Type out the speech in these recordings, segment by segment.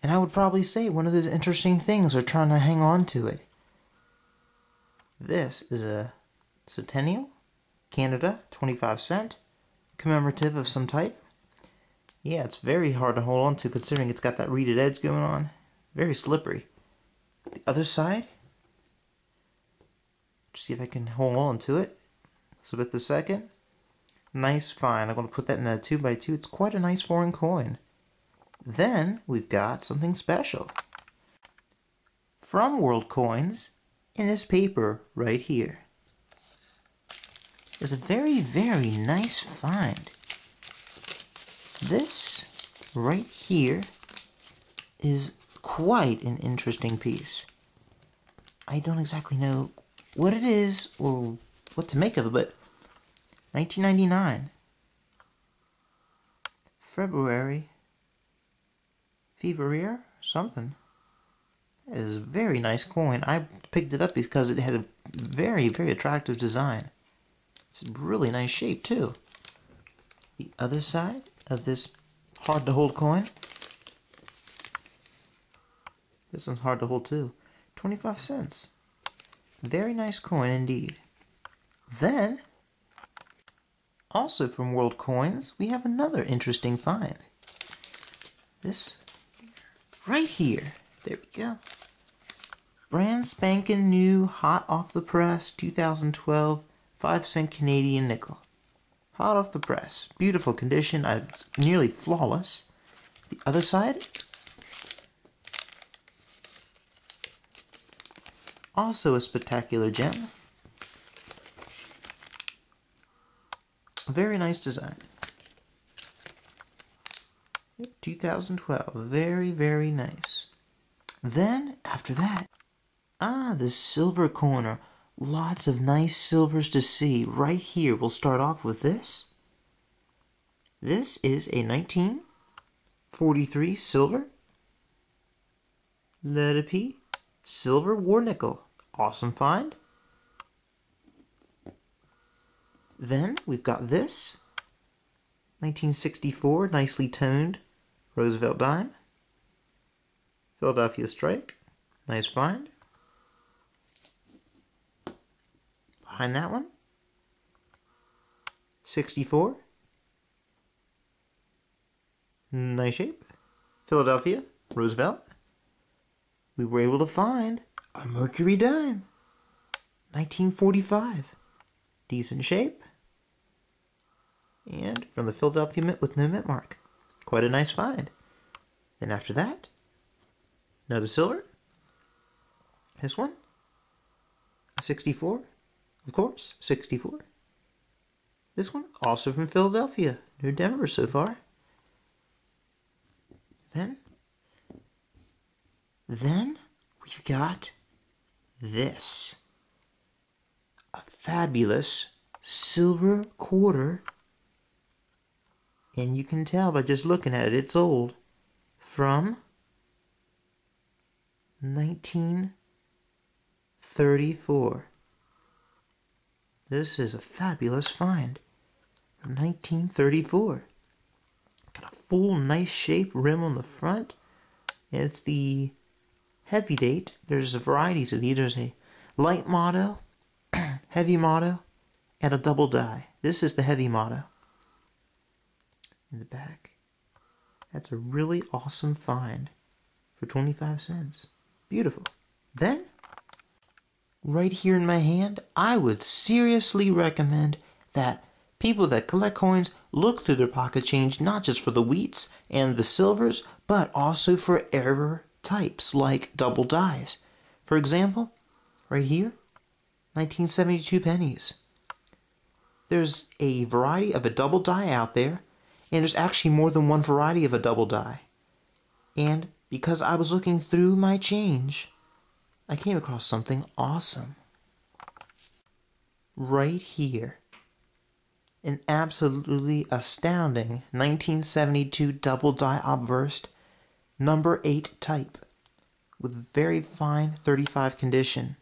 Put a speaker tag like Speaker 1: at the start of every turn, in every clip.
Speaker 1: And I would probably say one of those interesting things are trying to hang on to it. This is a Centennial, Canada, 25 cent, commemorative of some type. Yeah, it's very hard to hold on to considering it's got that reeded edge going on. Very slippery. The other side, see if I can hold on to it. Elizabeth II. Nice find. I'm going to put that in a 2x2. It's quite a nice foreign coin. Then we've got something special from World Coins in this paper right here. It's a very, very nice find. This right here is quite an interesting piece. I don't exactly know what it is or what to make of it, but 1999, February, Fevrier, something. It is a very nice coin. I picked it up because it had a very, very attractive design. It's a really nice shape too. The other side of this hard to hold coin. This one's hard to hold too. 25 cents. Very nice coin indeed. Then, also from World Coins, we have another interesting find. This right here. There we go. Brand spanking new, hot off the press, 2012, 5-cent Canadian nickel. Hot off the press. Beautiful condition. It's nearly flawless. The other side. Also a spectacular gem. Very nice design. 2012. Very, very nice. Then, after that, the silver corner. Lots of nice silvers to see. Right here, we'll start off with this. This is a 1943 silver. Let it be. Silver war nickel. Awesome find. Then we've got this 1964 nicely toned Roosevelt dime. Philadelphia strike. Nice find. Behind that one, 64. Nice shape. Philadelphia Roosevelt. We were able to find a Mercury dime. 1945. Decent shape. And from the Philadelphia Mint with no mint mark. Quite a nice find. Then after that, another silver. This one, a 64. Of course, 64. This one, also from Philadelphia. No Denver so far. Then we've got this. A fabulous silver quarter. And you can tell by just looking at it, it's old. From 1934. This is a fabulous find. From 1934. Got a full nice shape rim on the front. And it's the heavy date. There's varieties of these. There's a light motto, heavy motto, and a double die. This is the heavy motto. In the back. That's a really awesome find for 25 cents. Beautiful. Then, right here in my hand, I would seriously recommend that people that collect coins look through their pocket change, not just for the wheats and the silvers, but also for error types like double dies. For example, right here, 1972 pennies. There's a variety of a double die out there, and there's actually more than one variety of a double die. And because I was looking through my change, I came across something awesome. Right here. An absolutely astounding 1972 Double Die Obverse number 8 type with very fine 35 condition.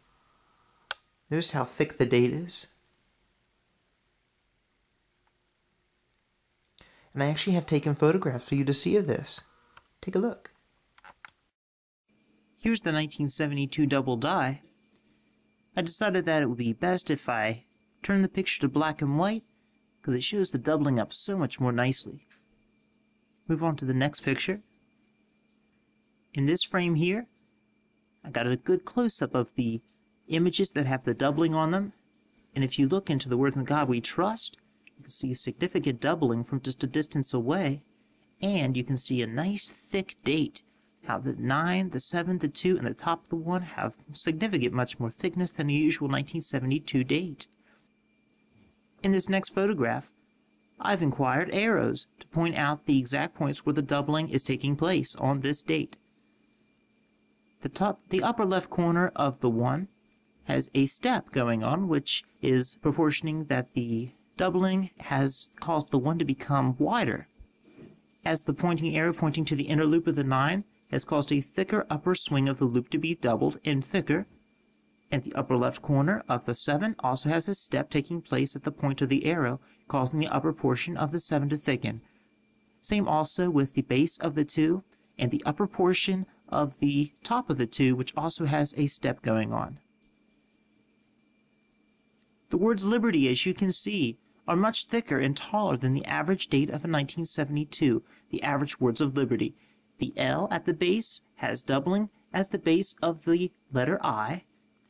Speaker 1: Notice how thick the date is. And I actually have taken photographs for you to see of this. Take a look.
Speaker 2: Here's the 1972 double die. I decided that it would be best if I turn the picture to black and white, because it shows the doubling up so much more nicely. Move on to the next picture. In this frame here, I got a good close-up of the images that have the doubling on them. And if you look into the Word in God We Trust, you can see a significant doubling from just a distance away. And you can see a nice thick date. How the 9, the 7, the 2, and the top of the 1 have significant much more thickness than the usual 1972 date. In this next photograph, I've inquired arrows to point out the exact points where the doubling is taking place on this date. The upper left corner of the 1 has a step going on, which is proportioning that the doubling has caused the 1 to become wider, as the pointing arrow pointing to the inner loop of the 9 has caused a thicker upper swing of the loop to be doubled and thicker, and the upper left corner of the 7 also has a step taking place at the point of the arrow, causing the upper portion of the 7 to thicken. Same also with the base of the 2 and the upper portion of the top of the 2, which also has a step going on. The words liberty, as you can see, are much thicker and taller than the average date of a 1972, the average words of liberty. The L at the base has doubling as the base of the letter I,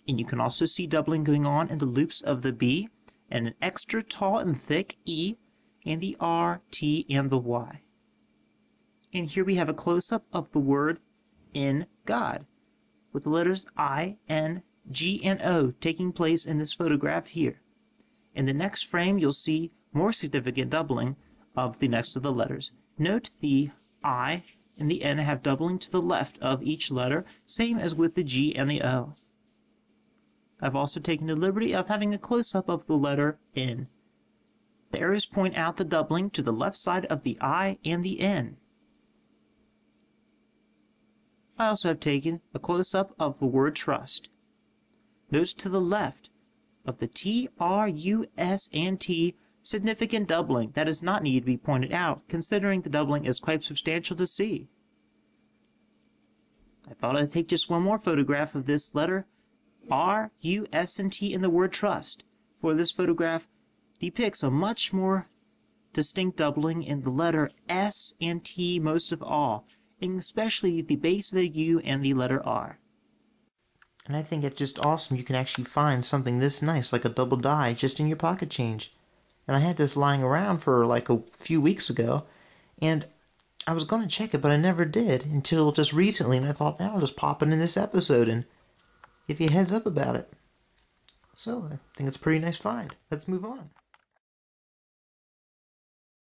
Speaker 2: and you can also see doubling going on in the loops of the B, and an extra tall and thick E, and the R, T, and the Y. And here we have a close-up of the word in God, with the letters I, N, G, and O taking place in this photograph here. In the next frame, you'll see more significant doubling of the next of the letters. Note the I and the N have doubling to the left of each letter, same as with the G and the O. I've also taken the liberty of having a close-up of the letter N. The arrows point out the doubling to the left side of the I and the N. I also have taken a close-up of the word trust. Note to the left of the T, R, U, S, and T, significant doubling that does not need to be pointed out, considering the doubling is quite substantial to see. I thought I'd take just one more photograph of this letter R, U, S, and T in the word trust, for this photograph depicts a much more distinct doubling in the letter S and T most of all, and especially the base of the U and the letter R.
Speaker 1: And I think it's just awesome you can actually find something this nice, like a double die, just in your pocket change. And I had this lying around for like a few weeks ago, and I was going to check it, but I never did until just recently, and I thought, now I'll just pop it in this episode and give you a heads up about it. So, I think it's a pretty nice find. Let's move on.